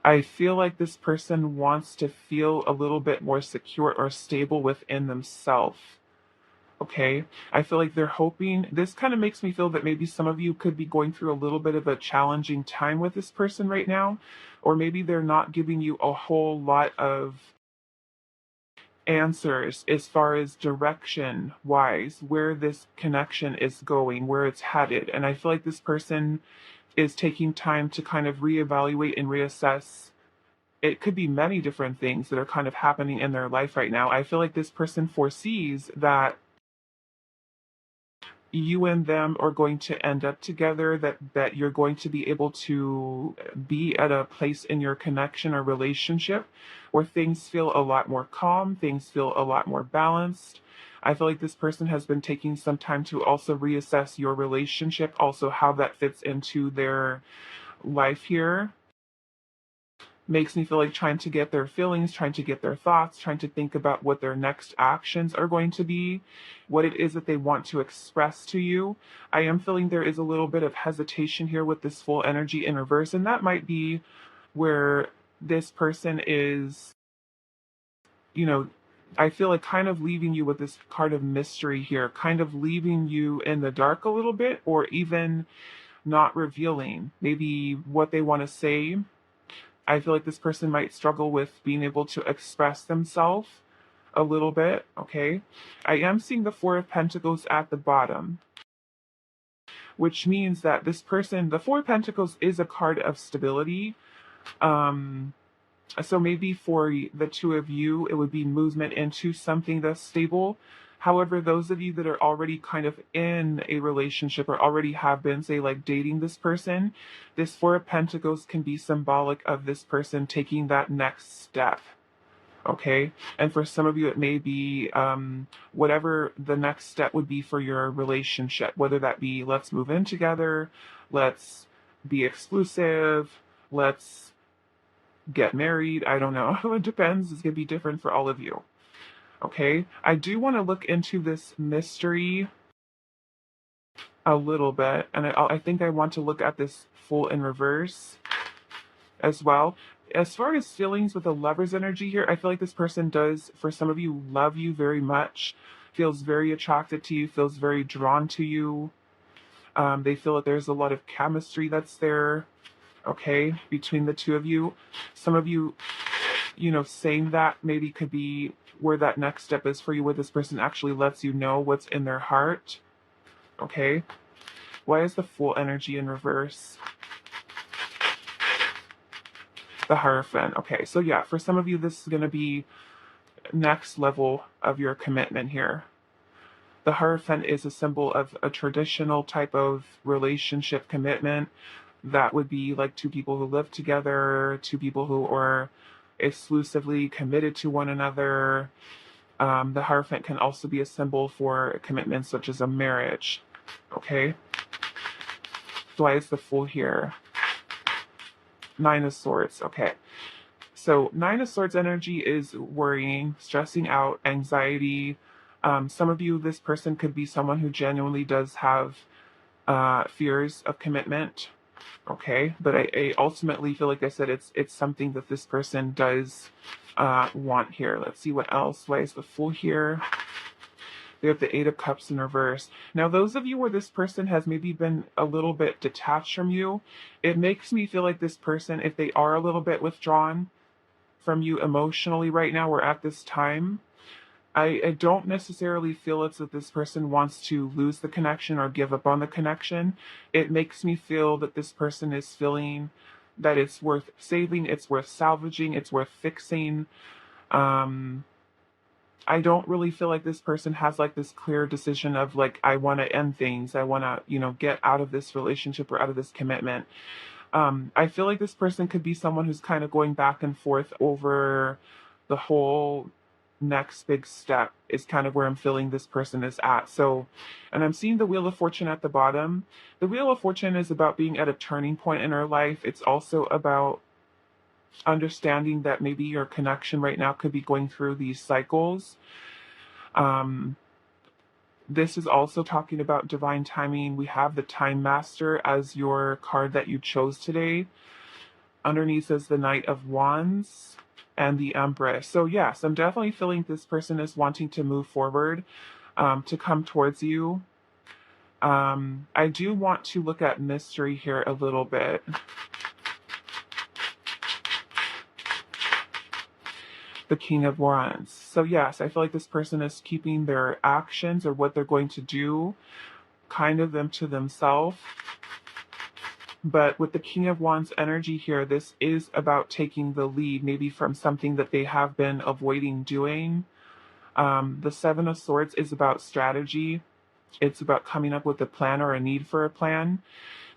I feel like this person wants to feel a little bit more secure or stable within themselves. Okay. I feel like they're hoping, this kind of makes me feel that maybe some of you could be going through a little bit of a challenging time with this person right now, or maybe they're not giving you a whole lot of answers as far as direction wise, where this connection is going, where it's headed. And I feel like this person is taking time to kind of reevaluate and reassess. It could be many different things that are kind of happening in their life right now. I feel like this person foresees that you and them are going to end up together, that you're going to be able to be at a place in your connection or relationship where things feel a lot more calm, things feel a lot more balanced. I feel like this person has been taking some time to also reassess your relationship, also how that fits into their life here. Makes me feel like trying to get their feelings, trying to get their thoughts, trying to think about what their next actions are going to be, what it is that they want to express to you. I am feeling there is a little bit of hesitation here with this full energy in reverse, and that might be where this person is, you know, I feel like kind of leaving you with this card of mystery here, kind of leaving you in the dark a little bit, or even not revealing maybe what they want to say. I feel like this person might struggle with being able to express themselves a little bit, okay? I am seeing the Four of Pentacles at the bottom, which means that this person, the Four of Pentacles is a card of stability. Um, so maybe for the two of you, it would be movement into something that's stable. However, those of you that are already kind of in a relationship or already have been, say, like dating this person, this Four of Pentacles can be symbolic of this person taking that next step. Okay. And for some of you, it may be whatever the next step would be for your relationship, whether that be let's move in together, let's be exclusive, let's get married. I don't know. It depends. It's going to be different for all of you. Okay. I do want to look into this mystery a little bit. And I think I want to look at this full in reverse as well. As far as feelings with the lover's energy here, I feel like this person does, for some of you, love you very much, feels very attracted to you, feels very drawn to you. They feel that there's a lot of chemistry that's there, okay, between the two of you. Some of you, saying that maybe could be where that next step is for you, where this person actually lets you know what's in their heart, okay? Why is the full energy in reverse? The Hierophant. Okay, so yeah, for some of you, this is going to be next level of your commitment here. The Hierophant is a symbol of a traditional type of relationship commitment that would be like two people who live together, two people who are exclusively committed to one another. The Hierophant can also be a symbol for commitments such as a marriage. Okay? So why is the Fool here? Nine of Swords. Okay. So Nine of Swords energy is worrying, stressing out, anxiety. Some of you, this person could be someone who genuinely does have fears of commitment. Okay, but I ultimately feel like I said it's something that this person does want here. Let's see what else. Why is the Fool here? We have the Eight of Cups in reverse. Now, those of you where this person has maybe been a little bit detached from you, it makes me feel like this person, if they are a little bit withdrawn from you emotionally right now or at this time, I don't necessarily feel it's that this person wants to lose the connection or give up on the connection. It makes me feel that this person is feeling that it's worth saving, it's worth salvaging, it's worth fixing. I don't really feel like this person has like this clear decision of like, I want to end things. I want to, get out of this relationship or out of this commitment. I feel like this person could be someone who's kind of going back and forth over the whole next big step is kind of where I'm feeling this person is at. So, and I'm seeing the Wheel of Fortune at the bottom. The Wheel of Fortune is about being at a turning point in our life. It's also about understanding that maybe your connection right now could be going through these cycles. This is also talking about divine timing. We have the Time Master as your card that you chose today. Underneath is the Knight of Wands and the Empress. So yes, I'm definitely feeling this person is wanting to move forward, to come towards you. I do want to look at mystery here a little bit. The King of Wands. So yes, I feel like this person is keeping their actions or what they're going to do kind of them to themselves. But with the King of Wands energy here, this is about taking the lead, maybe from something that they have been avoiding doing. The Seven of Swords is about strategy. It's about coming up with a plan or a need for a plan.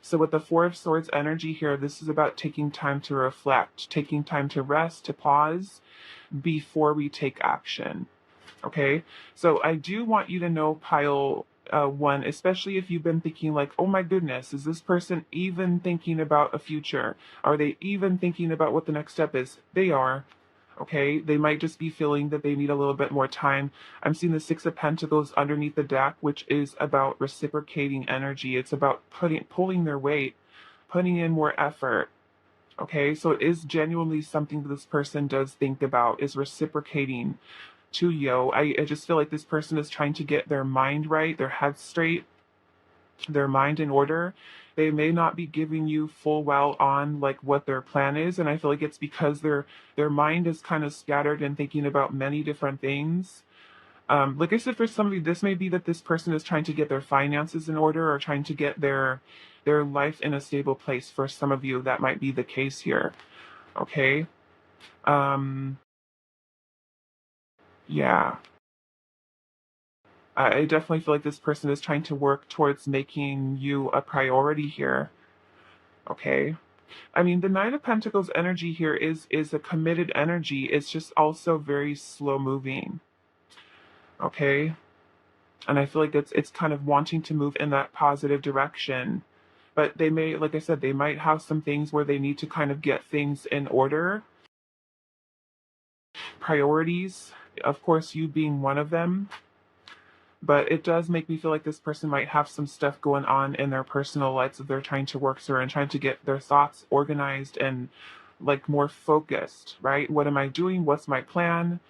So with the Four of Swords energy here, this is about taking time to reflect, taking time to rest, to pause before we take action. Okay, so I do want you to know, pile one, especially if you've been thinking like, oh my goodness, is this person even thinking about a future? Are they even thinking about what the next step is? They are. Okay, they might just be feeling that they need a little bit more time. I'm seeing the Six of Pentacles underneath the deck, which is about reciprocating energy. It's about pulling their weight, putting in more effort. Okay, so it is genuinely something that this person does think about, is reciprocating to you. I just feel like this person is trying to get their mind right, their head straight, their mind in order. They may not be giving you full well on like what their plan is, and I feel like it's because their mind is kind of scattered and thinking about many different things. Like I said, for some of you, this may be that this person is trying to get their finances in order or trying to get their life in a stable place. For some of you, that might be the case here. Okay. Yeah. I definitely feel like this person is trying to work towards making you a priority here. Okay. I mean, the Nine of Pentacles energy here is a committed energy. It's just also very slow moving. Okay. And I feel like it's kind of wanting to move in that positive direction. But they may, like I said, they might have some things where they need to kind of get things in order. Priorities, of course, you being one of them. But it does make me feel like this person might have some stuff going on in their personal lives that they're trying to work through and trying to get their thoughts organized and like more focused, right? What am I doing? What's my plan?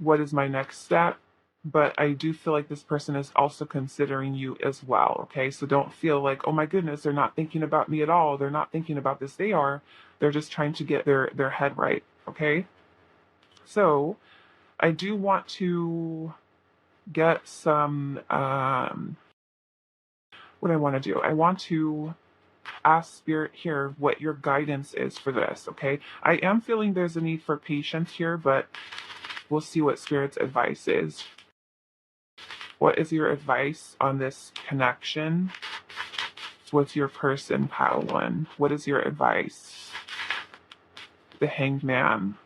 What is my next step? But I do feel like this person is also considering you as well, okay? So don't feel like, oh my goodness, they're not thinking about me at all. They're not thinking about this. They are. They're just trying to get their head right, okay? So I do want to get some what I want to do. I want to ask Spirit here what your guidance is for this, okay? I am feeling there's a need for patience here, but we'll see what Spirit's advice is. What is your advice on this connection with your person, pile one? What is your advice? The Hanged Man,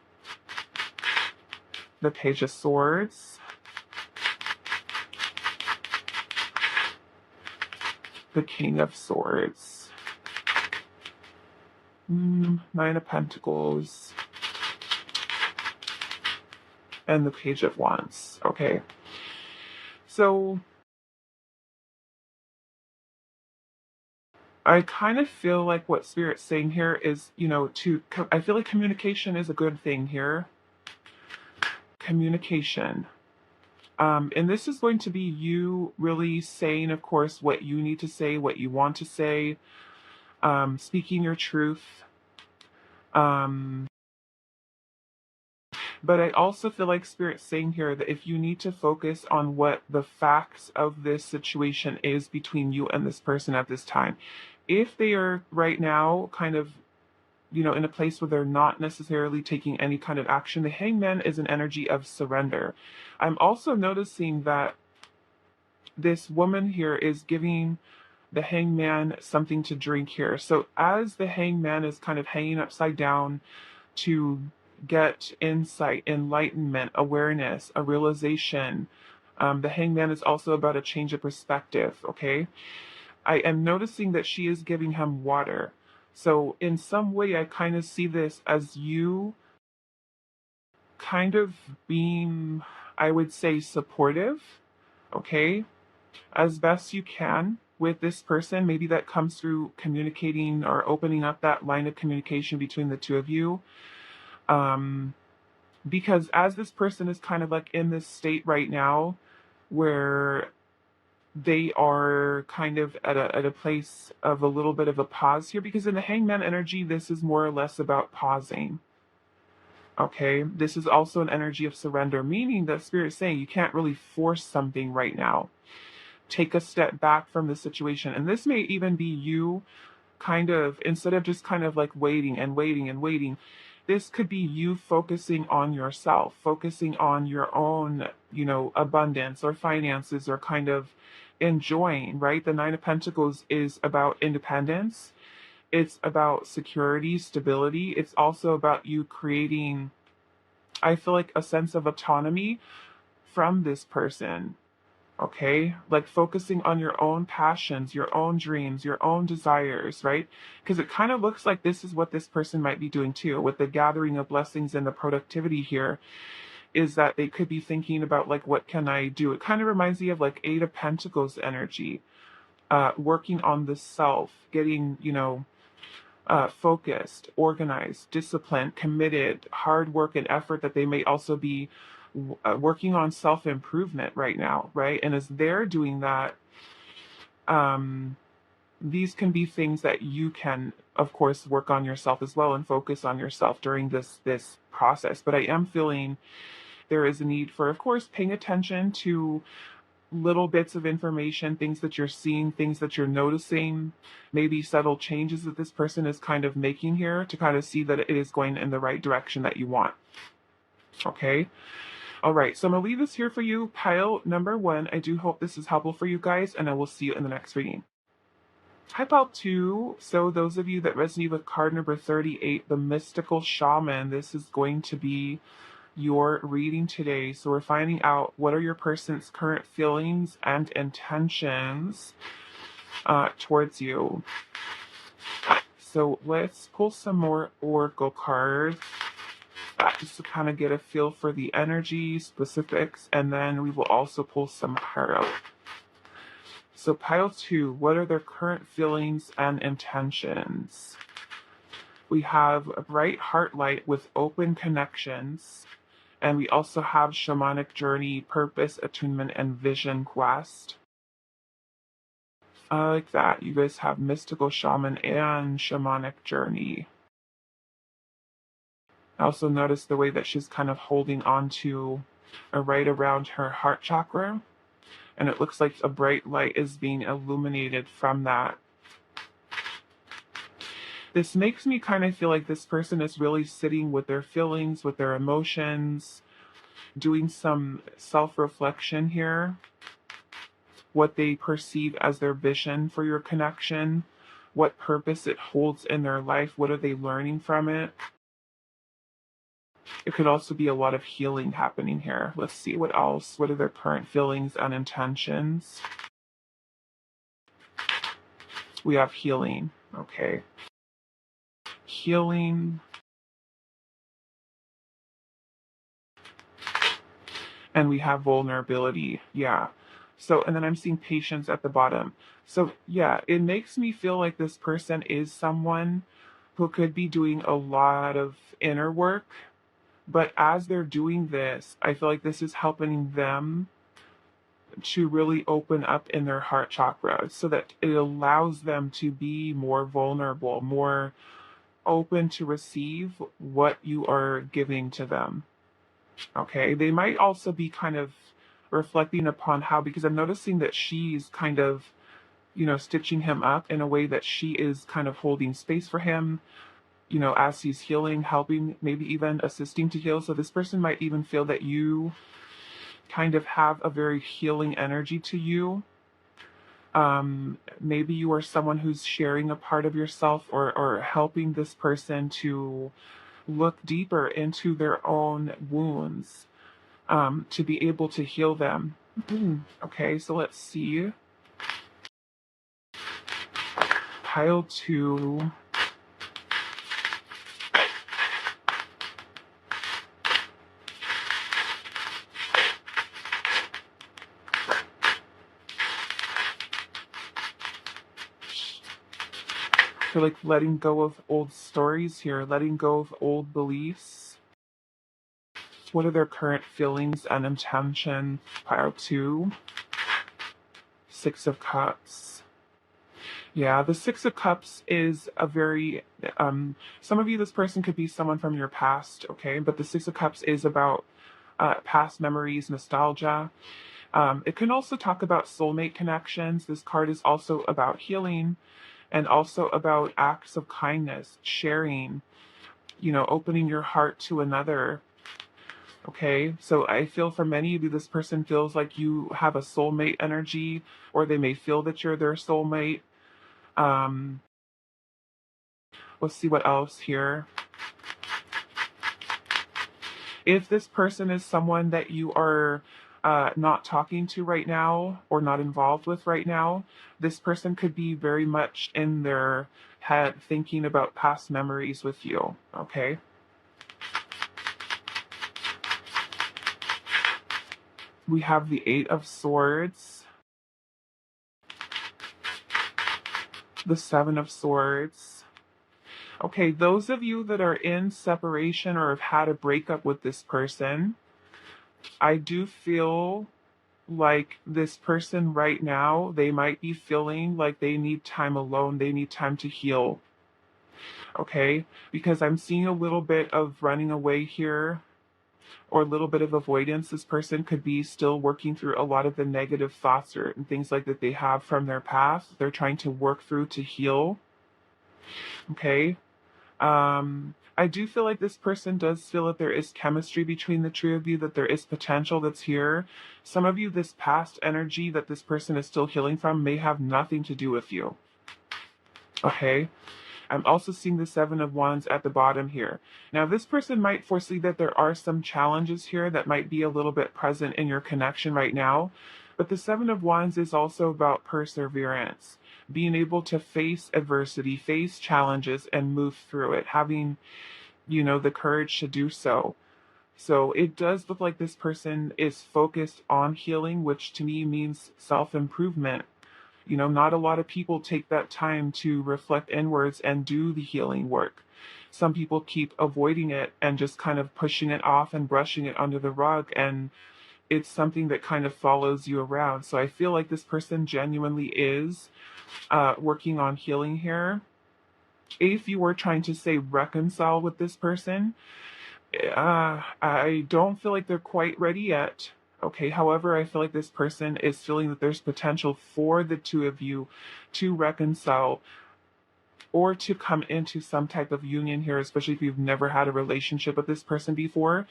the Page of Swords, the King of Swords, Nine of Pentacles, and the Page of Wands. Okay. So I kind of feel like what Spirit's saying here is, I feel like communication is a good thing here. Communication. And this is going to be you really saying, of course, what you need to say, what you want to say, speaking your truth. But I also feel like Spirit's saying here that if you need to focus on what the facts of this situation is between you and this person at this time, if they are right now kind of, in a place where they're not necessarily taking any kind of action, the Hangman is an energy of surrender. I'm also noticing that this woman here is giving the Hangman something to drink here. So as the Hangman is kind of hanging upside down to get insight, enlightenment, awareness, a realization, the Hangman is also about a change of perspective, okay? I am noticing that she is giving him water. So in some way, I kind of see this as you kind of being, I would say, supportive, okay, as best you can with this person. Maybe that comes through communicating or opening up that line of communication between the two of you. Um, because as this person is kind of like in this state right now where they are kind of at a place of a little bit of a pause here, because in the hangman energy, this is more or less about pausing. Okay, this is also an energy of surrender, meaning that spirit is saying you can't really force something right now. Take a step back from the situation. And this may even be you kind of, instead of just kind of like waiting and waiting and waiting, this could be you focusing on yourself, focusing on your own, abundance or finances, or kind of enjoying, right? The Nine of Pentacles is about independence. It's about security, stability. It's also about you creating, I feel like, a sense of autonomy from this person. Okay, like focusing on your own passions, your own dreams, your own desires, right? Because it kind of looks like this is what this person might be doing too, with the gathering of blessings and the productivity here, is that they could be thinking about like, what can I do? It kind of reminds me of like Eight of Pentacles energy, working on the self, getting, focused, organized, disciplined, committed, hard work and effort, that they may also be working on self improvement right now, right? And as they're doing that, um, these can be things that you can, of course, work on yourself as well and focus on yourself during this process. But I am feeling there is a need for, of course, paying attention to little bits of information, things that you're seeing, things that you're noticing, maybe subtle changes that this person is kind of making here, to kind of see that it is going in the right direction that you want. Okay. All right. So I'm going to leave this here for you, pile number 1. I do hope this is helpful for you guys, and I will see you in the next reading. Hi, pile 2. So those of you that resonate with card number 38, the mystical shaman, this is going to be your reading today. So we're finding out what are your person's current feelings and intentions towards you. So let's pull some more oracle cards just to kind of get a feel for the energy specifics, and then we will also pull some tarot. So pile 2, what are their current feelings and intentions? We have a bright heart light with open connections. And we also have shamanic journey, purpose, attunement, and vision quest. I like that. You guys have mystical shaman and shamanic journey. I also notice the way that she's kind of holding on to right around her heart chakra. And it looks like a bright light is being illuminated from that. This makes me kind of feel like this person is really sitting with their feelings, with their emotions, doing some self-reflection here, what they perceive as their vision for your connection, what purpose it holds in their life, what are they learning from it. It could also be a lot of healing happening here. Let's see what else. What are their current feelings and intentions? We have healing. Okay. Healing. And we have vulnerability. Yeah. So, and then I'm seeing patience at the bottom. So, yeah, it makes me feel like this person is someone who could be doing a lot of inner work. But as they're doing this, I feel like this is helping them to really open up in their heart chakra, so that it allows them to be more vulnerable, more open to receive what you are giving to them. Okay, they might also be kind of reflecting upon how, because I'm noticing that she's kind of, stitching him up in a way that she is kind of holding space for him, as he's healing, helping, maybe even assisting to heal. So this person might even feel that you kind of have a very healing energy to you. Maybe you are someone who's sharing a part of yourself, or helping this person to look deeper into their own wounds, to be able to heal them. Okay, so let's see. Pile 2. feel like letting go of old stories here, letting go of old beliefs. What are their current feelings and intention? Pile 2. Six of Cups. Yeah, the Six of Cups is a very, some of you, this person could be someone from your past, okay? But the Six of Cups is about past memories, nostalgia. It can also talk about soulmate connections. This card is also about healing and also about acts of kindness, sharing, opening your heart to another. Okay, so I feel for many of you, this person feels like you have a soulmate energy, or they may feel that you're their soulmate. Um, let's see what else here. If this person is someone that you are not talking to right now or not involved with right now, this person could be very much in their head thinking about past memories with you, okay? We have the Eight of Swords, the Seven of Swords. Okay, those of you that are in separation or have had a breakup with this person, I do feel like this person right now, they might be feeling like they need time alone, they need time to heal. Okay, because I'm seeing a little bit of running away here or a little bit of avoidance. This person could be still working through a lot of the negative thoughts or things like that they have from their past. They're trying to work through to heal. Okay. I do feel like this person does feel that there is chemistry between the two of you, that there is potential that's here. Some of you, this past energy that this person is still healing from may have nothing to do with you. Okay. I'm also seeing the Seven of Wands at the bottom here. Now, this person might foresee that there are some challenges here that might be a little bit present in your connection right now. But the Seven of Wands is also about perseverance, being able to face adversity, face challenges, and move through it, having, the courage to do so. So it does look like this person is focused on healing, which to me means self-improvement. Not a lot of people take that time to reflect inwards and do the healing work. Some people keep avoiding it and just kind of pushing it off and brushing it under the rug, and it's something that kind of follows you around. So I feel like this person genuinely is working on healing here. If you were trying to say reconcile with this person, I don't feel like they're quite ready yet. Okay, however, I feel like this person is feeling that there's potential for the two of you to reconcile or to come into some type of union here, especially if you've never had a relationship with this person before,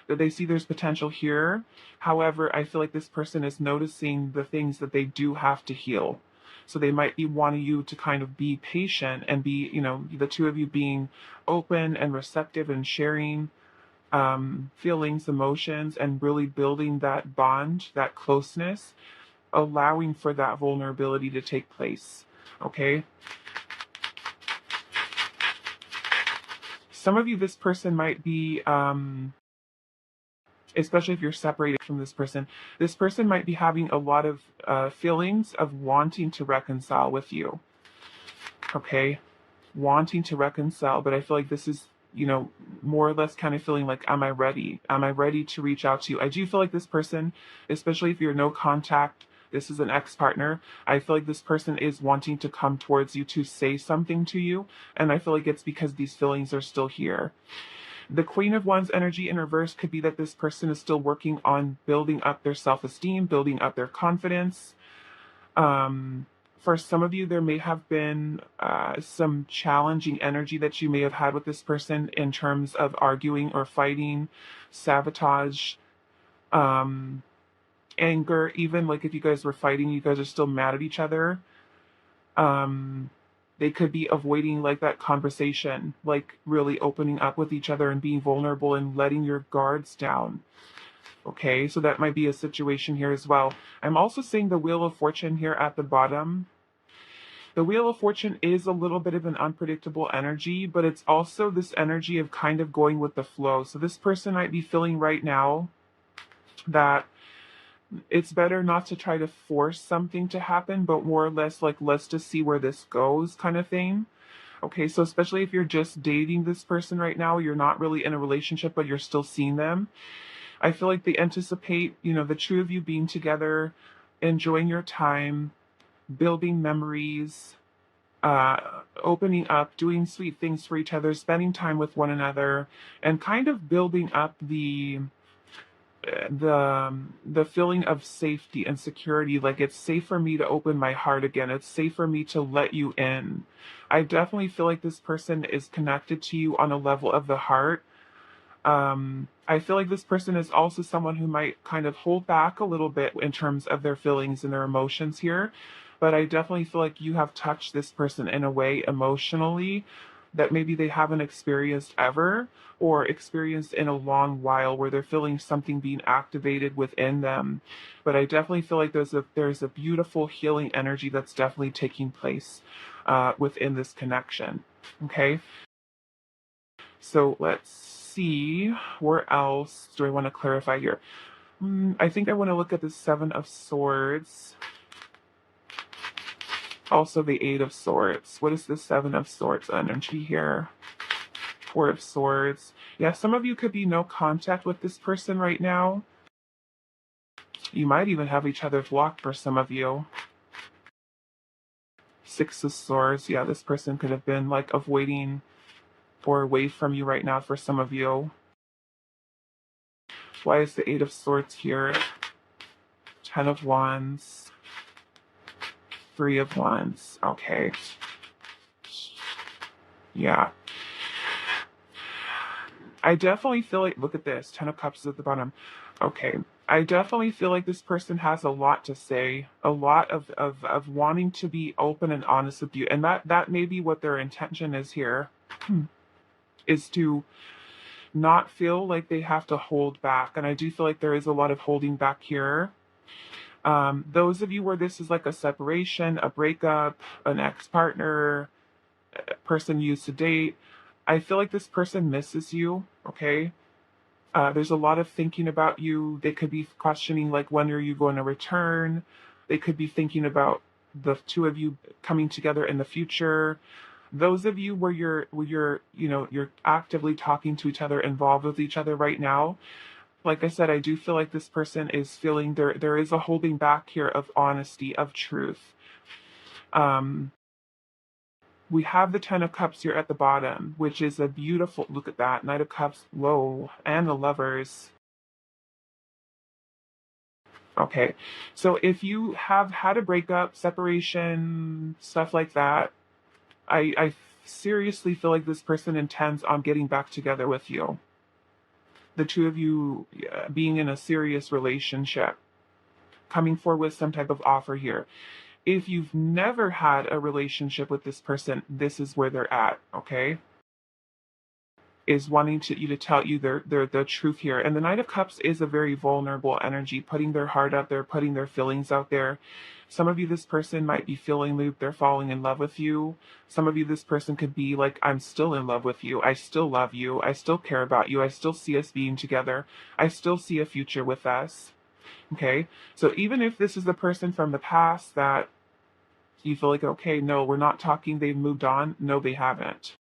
that they see there's potential here. However, I feel like this person is noticing the things that they do have to heal. So they might be wanting you to kind of be patient and be, the two of you being open and receptive and sharing feelings, emotions, and really building that bond, that closeness, allowing for that vulnerability to take place. Okay? Some of you, this person might be, especially if you're separated from this person might be having a lot of feelings of wanting to reconcile with you. Okay? Wanting to reconcile, but I feel like this is, more or less kind of feeling like, am I ready? Am I ready to reach out to you? I do feel like this person, especially if you're no contact, this is an ex-partner, I feel like this person is wanting to come towards you to say something to you, and I feel like it's because these feelings are still here. The Queen of Wands energy in reverse could be that this person is still working on building up their self-esteem, building up their confidence. For some of you, there may have been some challenging energy that you may have had with this person in terms of arguing or fighting, sabotage, anger. Even like if you guys were fighting, you guys are still mad at each other. They could be avoiding like that conversation, like really opening up with each other and being vulnerable and letting your guards down. Okay, so that might be a situation here as well. I'm also seeing the Wheel of Fortune here at the bottom. The Wheel of Fortune is a little bit of an unpredictable energy, but it's also this energy of kind of going with the flow. So this person might be feeling right now that it's better not to try to force something to happen, but more or less like, let's just see where this goes kind of thing. Okay, so especially if you're just dating this person right now, you're not really in a relationship, but you're still seeing them. I feel like they anticipate, the two of you being together, enjoying your time, building memories, opening up, doing sweet things for each other, spending time with one another, and kind of building up the feeling of safety and security. Like, it's safe for me to open my heart again. It's safe for me to let you in. I definitely feel like this person is connected to you on a level of the heart. I feel like this person is also someone who might kind of hold back a little bit in terms of their feelings and their emotions here. But I definitely feel like you have touched this person in a way emotionally that maybe they haven't experienced ever, or experienced in a long while, where they're feeling something being activated within them. But I definitely feel like there's a beautiful healing energy that's definitely taking place within this connection. Okay. So let's see, where else do I want to clarify here? I think I want to look at the Seven of Swords. Also the Eight of Swords. What is the Seven of Swords energy here? Four of Swords. Yeah, some of you could be no contact with this person right now. You might even have each other blocked for some of you. Six of Swords. Yeah, this person could have been like avoiding or away from you right now for some of you. Why is the Eight of Swords here? Ten of Wands. Three of Wands. Okay. Yeah. I definitely feel like, look at this, Ten of Cups is at the bottom. Okay. I definitely feel like this person has a lot to say, a lot of wanting to be open and honest with you. And that may be what their intention is here, is to not feel like they have to hold back. And I do feel like there is a lot of holding back here. Those of you where this is like a separation, a breakup, an ex-partner, a person you used to date, I feel like this person misses you, okay? There's a lot of thinking about you. They could be questioning, like, when are you going to return? They could be thinking about the two of you coming together in the future. Those of you where you're actively talking to each other, involved with each other right now, like I said, I do feel like this person is feeling there is a holding back here of honesty, of truth. We have the Ten of Cups here at the bottom, which is a beautiful, look at that, Knight of Cups, whoa, and the Lovers. Okay, so if you have had a breakup, separation, stuff like that, I seriously feel like this person intends on getting back together with you. The two of you being in a serious relationship, coming forward with some type of offer here. If you've never had a relationship with this person, this is where they're at, okay? Is wanting you to tell you the truth here. And the Knight of Cups is a very vulnerable energy, putting their heart out there, putting their feelings out there. Some of you, this person might be feeling they're falling in love with you. Some of you, this person could be like, I'm still in love with you. I still love you. I still care about you. I still see us being together. I still see a future with us. Okay? So even if this is the person from the past that you feel like, okay, no, we're not talking, they've moved on. No, they haven't.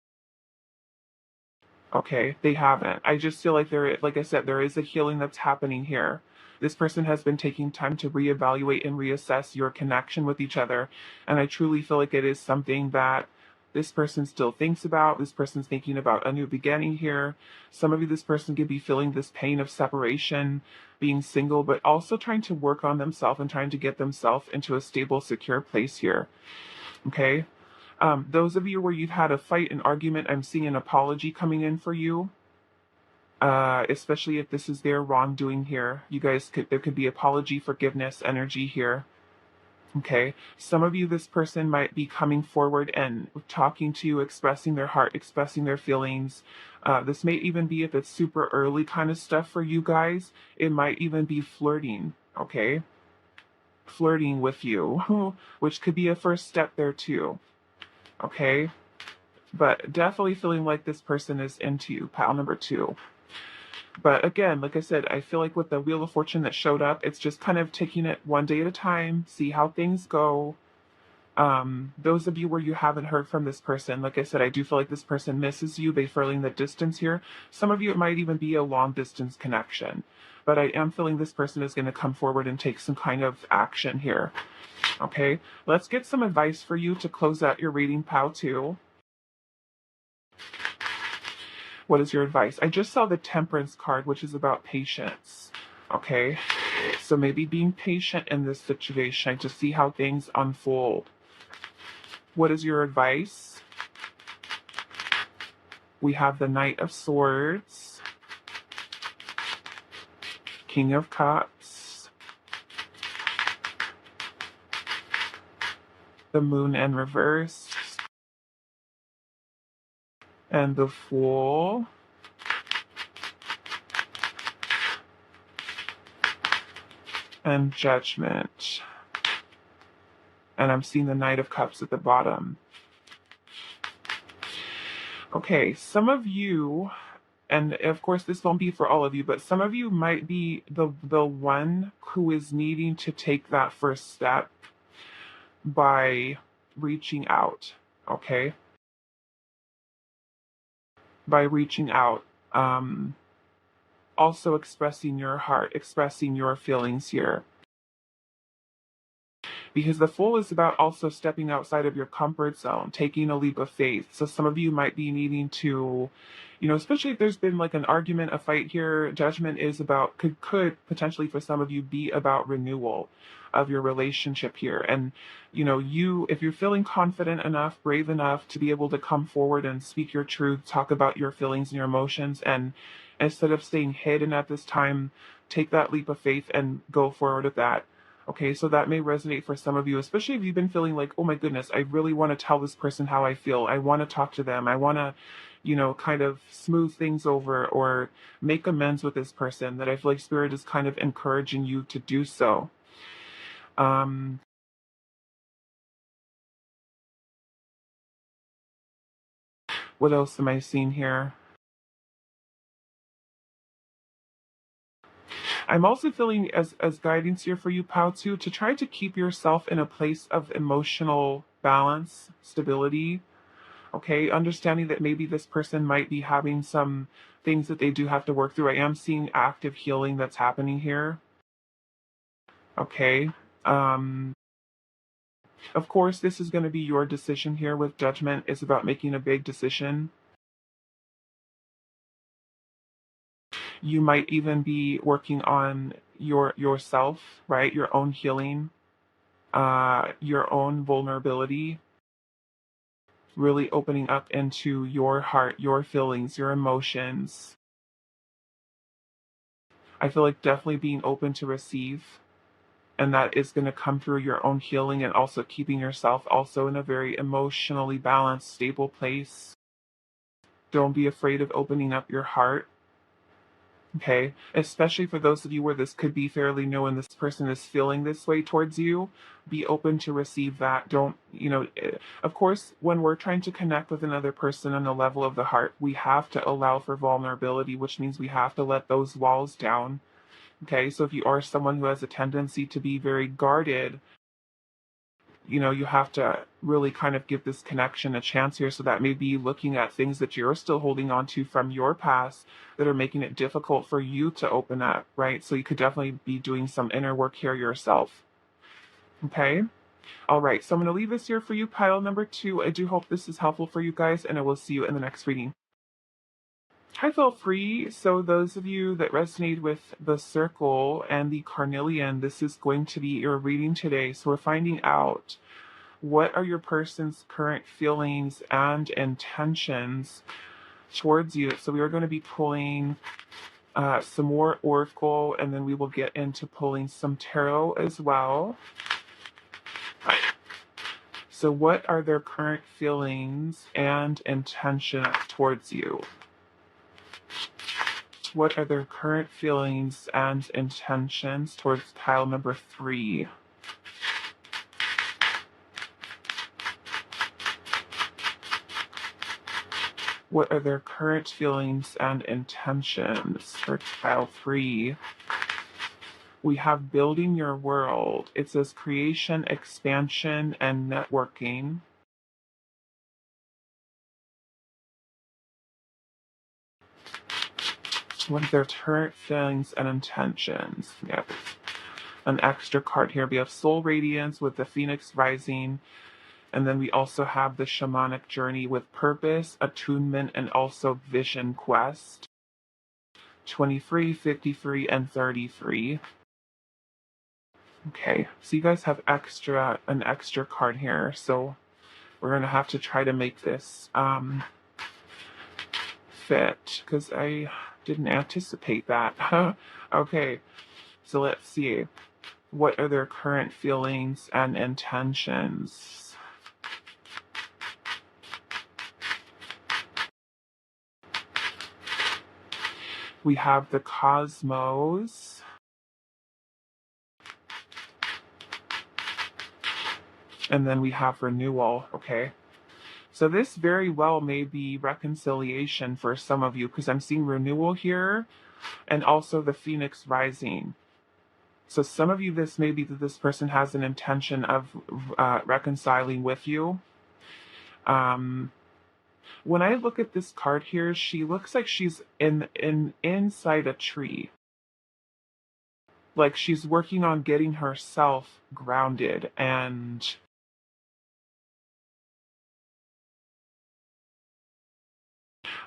Okay, they haven't. I just feel like like I said, there is a healing that's happening here. This person has been taking time to reevaluate and reassess your connection with each other. And I truly feel like it is something that this person still thinks about. This person's thinking about a new beginning here. Some of you, this person could be feeling this pain of separation, being single, but also trying to work on themselves and trying to get themselves into a stable, secure place here. Okay? Those of you where you've had a fight, an argument, I'm seeing an apology coming in for you. Especially if this is their wrongdoing here. There could be apology, forgiveness, energy here. Okay. Some of you, this person might be coming forward and talking to you, expressing their heart, expressing their feelings. This may even be, if it's super early kind of stuff for you guys, it might even be flirting. Okay. Flirting with you, which could be a first step there too. Okay. But definitely feeling like this person is into you, pile number two. But again, like I said, I feel like with the Wheel of Fortune that showed up, it's just kind of taking it one day at a time, see how things go. Those of you where you haven't heard from this person, like I said, I do feel like this person misses you. They're feeling the distance here. Some of you, it might even be a long distance connection, but I am feeling this person is going to come forward and take some kind of action here. Okay, let's get some advice for you to close out your reading, Pal 2. What is your advice? I just saw the Temperance card, which is about patience. Okay, so maybe being patient in this situation to see how things unfold. What is your advice? We have the Knight of Swords, King of Cups, the Moon in reverse, and the Fool. And Judgment. And I'm seeing the Knight of Cups at the bottom. Okay, some of you, and of course this won't be for all of you, but some of you might be the one who is needing to take that first step by reaching out, okay? By reaching out. Also expressing your heart, expressing your feelings here. Because the Fool is about also stepping outside of your comfort zone, taking a leap of faith. So some of you might be needing to, especially if there's been like an argument, a fight here, Judgment is about, could potentially for some of you be about renewal of your relationship here. And, if you're feeling confident enough, brave enough to be able to come forward and speak your truth, talk about your feelings and your emotions, and instead of staying hidden at this time, take that leap of faith and go forward with that. Okay, so that may resonate for some of you, especially if you've been feeling like, oh my goodness, I really want to tell this person how I feel. I want to talk to them. I want to, kind of smooth things over or make amends with this person, that I feel like Spirit is kind of encouraging you to do so. What else am I seeing here? I'm also feeling as guidance here for you, Pao-Tu, to try to keep yourself in a place of emotional balance, stability. Okay, understanding that maybe this person might be having some things that they do have to work through. I am seeing active healing that's happening here. Okay. Of course, this is going to be your decision here with Judgment. It's about making a big decision. You might even be working on yourself, right? Your own healing, your own vulnerability, really opening up into your heart, your feelings, your emotions. I feel like definitely being open to receive, and that is going to come through your own healing and also keeping yourself also in a very emotionally balanced, stable place. Don't be afraid of opening up your heart. Okay, especially for those of you where this could be fairly new and this person is feeling this way towards you, be open to receive that. Don't, of course, when we're trying to connect with another person on the level of the heart, we have to allow for vulnerability, which means we have to let those walls down. Okay, so if you are someone who has a tendency to be very guarded, you have to really kind of give this connection a chance here. So that may be looking at things that you're still holding on to from your past that are making it difficult for you to open up, right? So you could definitely be doing some inner work here yourself. Okay. All right. So I'm going to leave this here for you, pile number 2. I do hope this is helpful for you guys, and I will see you in the next reading. Hi, feel free. So those of you that resonate with the circle and the carnelian, this is going to be your reading today. So we're finding out what are your person's current feelings and intentions towards you. So we are going to be pulling some more oracle, and then we will get into pulling some tarot as well. So what are their current feelings and intentions towards you? What are their current feelings and intentions towards pile number 3? What are their current feelings and intentions for pile 3? We have building your world. It says creation, expansion, and networking. What are their current feelings and intentions? Yep. An extra card here. We have Soul Radiance with the Phoenix Rising. And then we also have the Shamanic Journey with Purpose, Attunement, and also Vision Quest. 23, 53, and 33. Okay, so you guys have an extra card here, so we're gonna have to try to make this fit, because I didn't anticipate that. Okay, so let's see. What are their current feelings and intentions? We have the Cosmos. And then we have renewal, okay? So this very well may be reconciliation for some of you, because I'm seeing renewal here and also the Phoenix Rising. So some of you, this may be that this person has an intention of reconciling with you. When I look at this card here, she looks like she's inside a tree. Like she's working on getting herself grounded and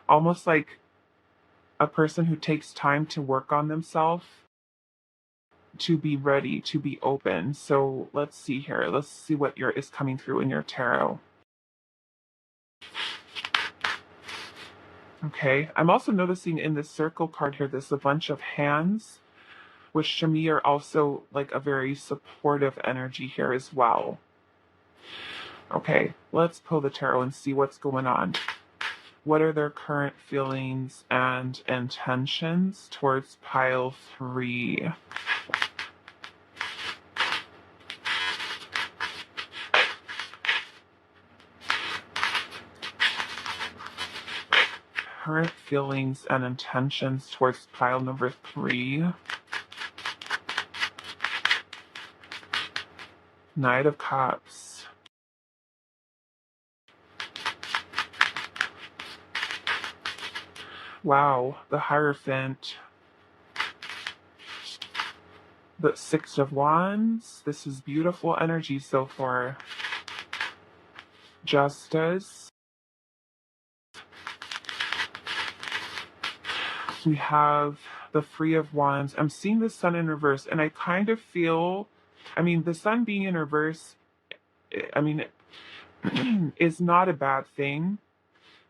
almost like a person who takes time to work on themselves to be ready, to be open. So let's see here. Let's see what is coming through in your tarot. Okay, I'm also noticing in this circle card here, there's a bunch of hands, which to me are also like a very supportive energy here as well. Okay, let's pull the tarot and see what's going on. What are their current feelings and intentions towards pile 3? Current feelings and intentions towards pile number 3. Knight of Cups. Wow, the Hierophant. The Six of Wands. This is beautiful energy so far. Justice. We have the Three of Wands. I'm seeing the Sun in reverse, and I kind of feel, I mean, the Sun being in reverse, I mean, is not a bad thing.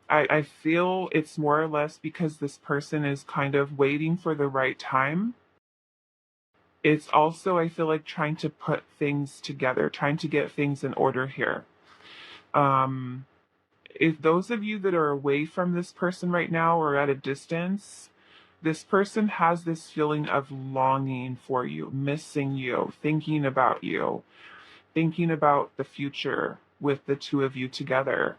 I feel it's more or less because this person is kind of waiting for the right time. It's also, I feel like, trying to put things together, trying to get things in order here. If those of you that are away from this person right now or at a distance, this person has this feeling of longing for you, missing you, thinking about you, thinking about the future with the two of you together.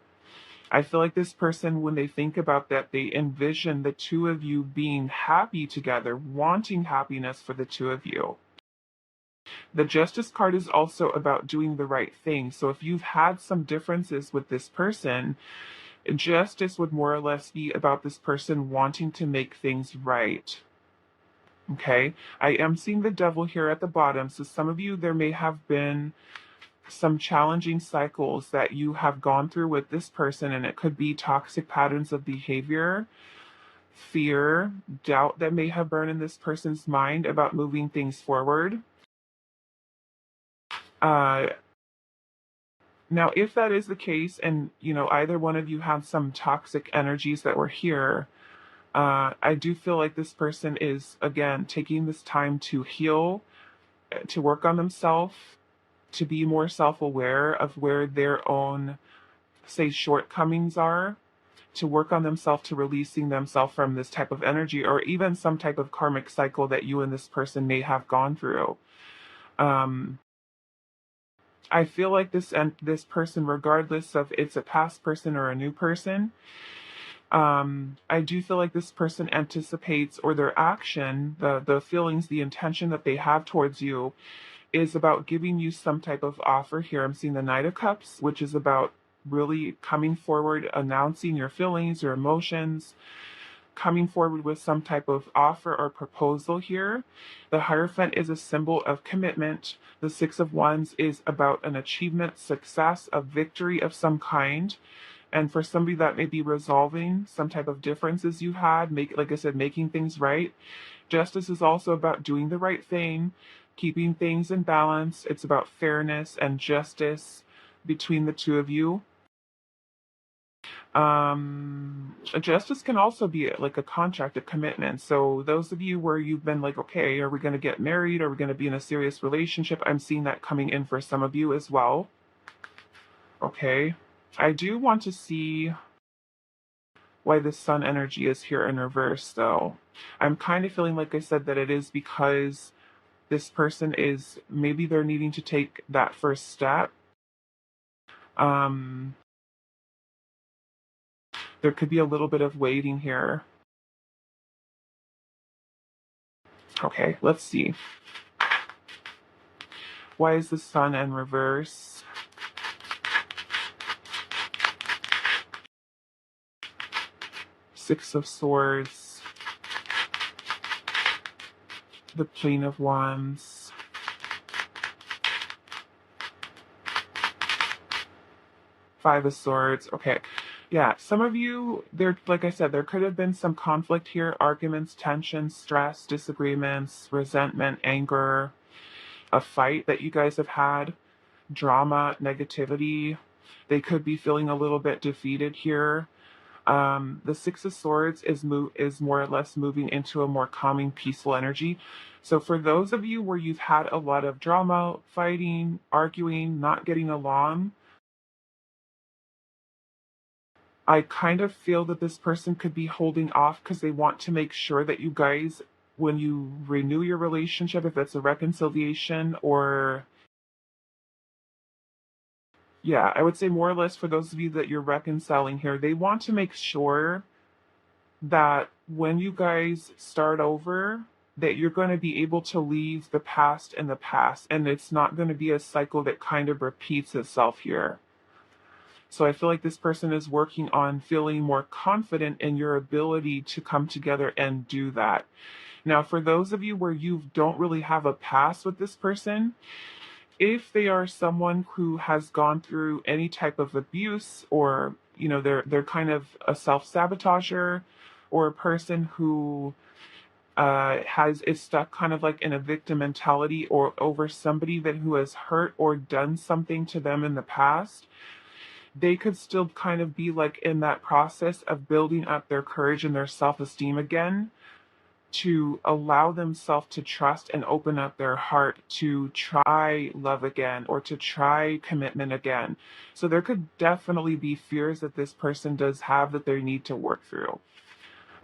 I feel like this person, when they think about that, they envision the two of you being happy together, wanting happiness for the two of you. The Justice card is also about doing the right thing. So if you've had some differences with this person, Justice would more or less be about this person wanting to make things right. Okay? I am seeing the Devil here at the bottom. So some of you, there may have been some challenging cycles that you have gone through with this person, and it could be toxic patterns of behavior, fear, doubt that may have burned in this person's mind about moving things forward. Now, if that is the case, and either one of you have some toxic energies that were here, I do feel like this person is again taking this time to heal, to work on themselves, to be more self-aware of where their own, say, shortcomings are, to work on themselves, to releasing themselves from this type of energy or even some type of karmic cycle that you and this person may have gone through. I feel like this person, regardless of it's a past person or a new person, I do feel like this person anticipates, or their action, the feelings, the intention that they have towards you is about giving you some type of offer here. I'm seeing the Knight of Cups, which is about really coming forward, announcing your feelings, your emotions, coming forward with some type of offer or proposal here. The Hierophant is a symbol of commitment. The Six of Wands is about an achievement, success, a victory of some kind. And for somebody that may be resolving some type of differences you had, like I said, making things right. Justice is also about doing the right thing, keeping things in balance. It's about fairness and justice between the two of you. Justice can also be like a contract, a commitment. So those of you where you've been like, okay, are we going to get married? Are we going to be in a serious relationship? I'm seeing that coming in for some of you as well. Okay. I do want to see why the sun energy is here in reverse, though. I'm kind of feeling, like I said, that it is because this person is, maybe they're needing to take that first step. There could be a little bit of waiting here. Okay, let's see. Why is the sun in reverse? Six of Swords. The Queen of Wands. Five of Swords. Okay. Yeah, some of you, there, like I said, there could have been some conflict here, arguments, tension, stress, disagreements, resentment, anger, a fight that you guys have had, drama, negativity. They could be feeling a little bit defeated here. The Six of Swords is more or less moving into a more calming, peaceful energy. So for those of you where you've had a lot of drama, fighting, arguing, not getting along, I kind of feel that this person could be holding off because they want to make sure that you guys, when you renew your relationship, if it's a reconciliation or, yeah, I would say more or less for those of you that you're reconciling here, they want to make sure that when you guys start over, that you're going to be able to leave the past in the past, and it's not going to be a cycle that kind of repeats itself here. So I feel like this person is working on feeling more confident in your ability to come together and do that. Now, for those of you where you don't really have a past with this person, if they are someone who has gone through any type of abuse, or they're kind of a self-sabotager, or a person who is stuck kind of like in a victim mentality, or over somebody that who has hurt or done something to them in the past, they could still kind of be like in that process of building up their courage and their self-esteem again, to allow themselves to trust and open up their heart to try love again, or to try commitment again. So there could definitely be fears that this person does have that they need to work through.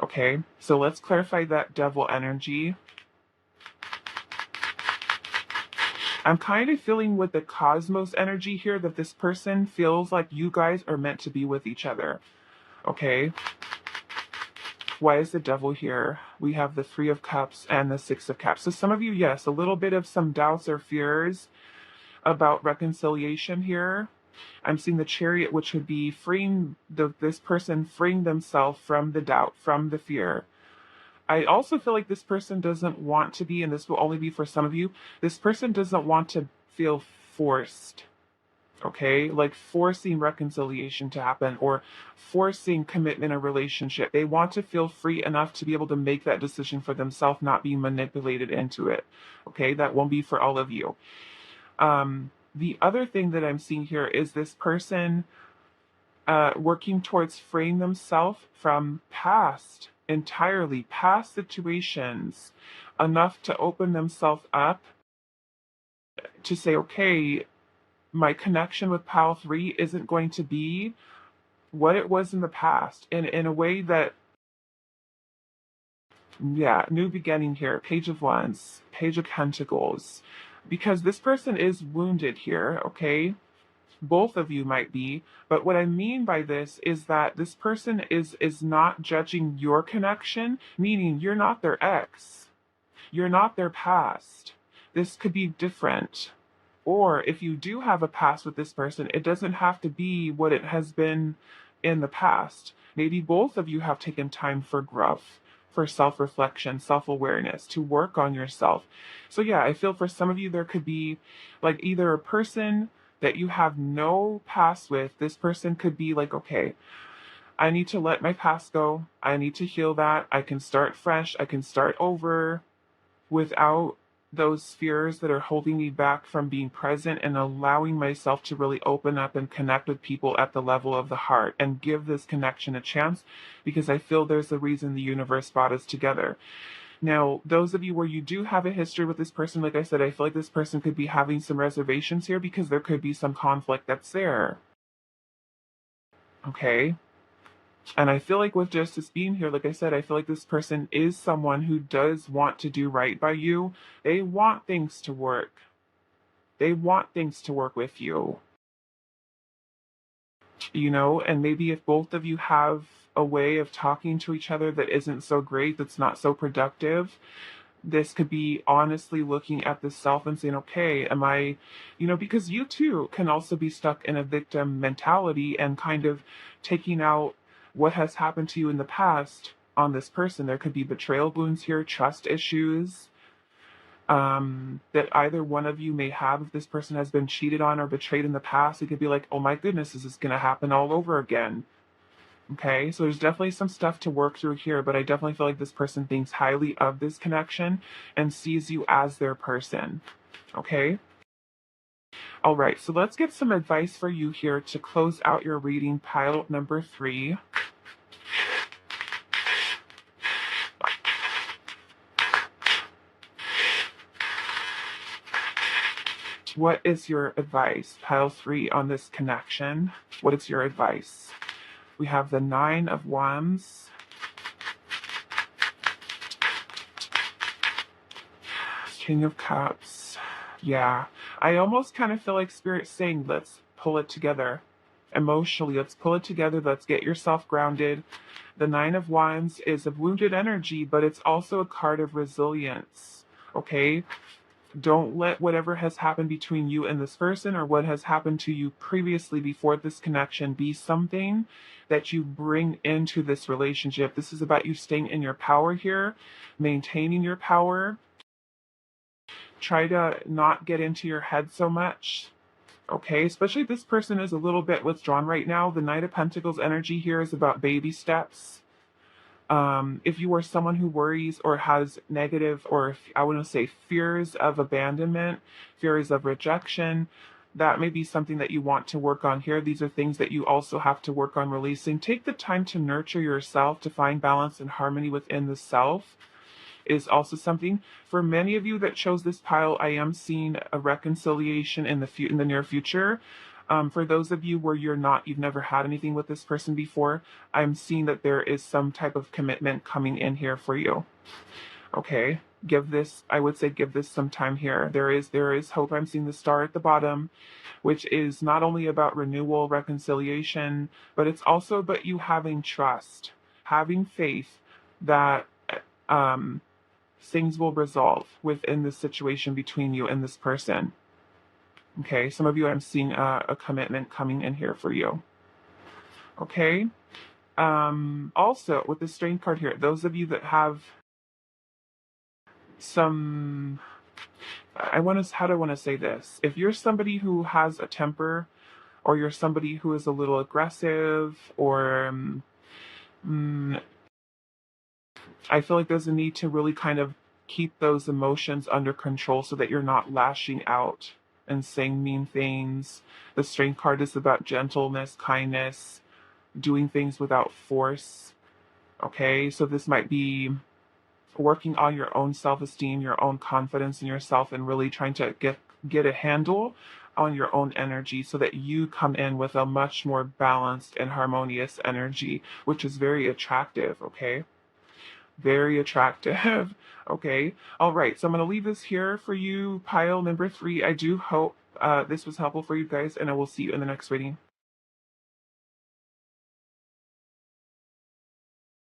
Okay, so let's clarify that devil energy. I'm kind of feeling with the cosmos energy here that this person feels like you guys are meant to be with each other. Okay. Why is the devil here? We have the Three of Cups and the Six of Cups. So some of you, yes, a little bit of some doubts or fears about reconciliation here. I'm seeing the Chariot, which would be freeing this person, freeing themselves from the doubt, from the fear. I also feel like this person doesn't want to be, and this will only be for some of you, this person doesn't want to feel forced. Okay, like forcing reconciliation to happen, or forcing commitment in a relationship. They want to feel free enough to be able to make that decision for themselves, not being manipulated into it. Okay, that won't be for all of you. The other thing that I'm seeing here is this person working towards freeing themselves from entirely past situations, enough to open themselves up to say, okay, my connection with Pal 3 isn't going to be what it was in the past, in a way that, yeah, new beginning here. Page of Wands, Page of Pentacles, because this person is wounded here, okay? Both of you might be, but what I mean by this is that this person is not judging your connection, meaning you're not their ex. You're not their past. This could be different. Or if you do have a past with this person, it doesn't have to be what it has been in the past. Maybe both of you have taken time for growth, for self reflection, self awareness, to work on yourself. So, yeah, I feel for some of you, there could be like either a person that you have no past with. This person could be like, okay, I need to let my past go. I need to heal that. I can start fresh. I can start over without those fears that are holding me back from being present and allowing myself to really open up and connect with people at the level of the heart and give this connection a chance, because I feel there's a reason the universe brought us together. Now, those of you where you do have a history with this person, like I said, I feel like this person could be having some reservations here because there could be some conflict that's there. Okay? And I feel like with Justice being here, like I said, I feel like this person is someone who does want to do right by you. They want things to work. They want things to work with you. And maybe if both of you have a way of talking to each other that isn't so great, that's not so productive, this could be honestly looking at the self and saying, okay, am I, because you too can also be stuck in a victim mentality and kind of taking out what has happened to you in the past on this person. There could be betrayal wounds here, trust issues, that either one of you may have. If this person has been cheated on or betrayed in the past, it could be like, oh my goodness, is this going to happen all over again? Okay, so there's definitely some stuff to work through here, but I definitely feel like this person thinks highly of this connection and sees you as their person. Okay? All right, so let's get some advice for you here to close out your reading, pile number 3. What is your advice, pile 3, on this connection? What is your advice? We have the 9 of Wands, King of Cups. Yeah, I almost kind of feel like Spirit's saying, let's pull it together. Emotionally, let's pull it together. Let's get yourself grounded. The 9 of Wands is of wounded energy, but it's also a card of resilience. Okay? Don't let whatever has happened between you and this person or what has happened to you previously before this connection be something that you bring into this relationship. This is about you staying in your power here, maintaining your power. Try to not get into your head so much. Okay, especially if this person is a little bit withdrawn right now. The Knight of Pentacles energy here is about baby steps. If you are someone who worries or has negative, or I want to say fears of abandonment, fears of rejection, that may be something that you want to work on here. These are things that you also have to work on releasing. Take the time to nurture yourself, to find balance and harmony within the self is also something. For many of you that chose this pile, I am seeing a reconciliation in the near future. For those of you where you've never had anything with this person before, I'm seeing that there is some type of commitment coming in here for you. Okay, I would say give this some time here. There is hope. I'm seeing the star at the bottom, which is not only about renewal, reconciliation, but it's also about you having trust, having faith that things will resolve within the situation between you and this person. Okay, some of you, I'm seeing a commitment coming in here for you. Okay. Also, with the Strength card here, those of you that have some, how do I want to say this? If you're somebody who has a temper, or you're somebody who is a little aggressive, or I feel like there's a need to really kind of keep those emotions under control so that you're not lashing out and saying mean things. The Strength card is about gentleness, kindness, doing things without force. Okay, so this might be working on your own self-esteem, your own confidence in yourself, and really trying to get a handle on your own energy so that you come in with a much more balanced and harmonious energy, which is very attractive. Okay, very attractive. Okay, all right, so I'm going to leave this here for you, pile number 3. I do hope this was helpful for you guys, and I will see you in the next reading.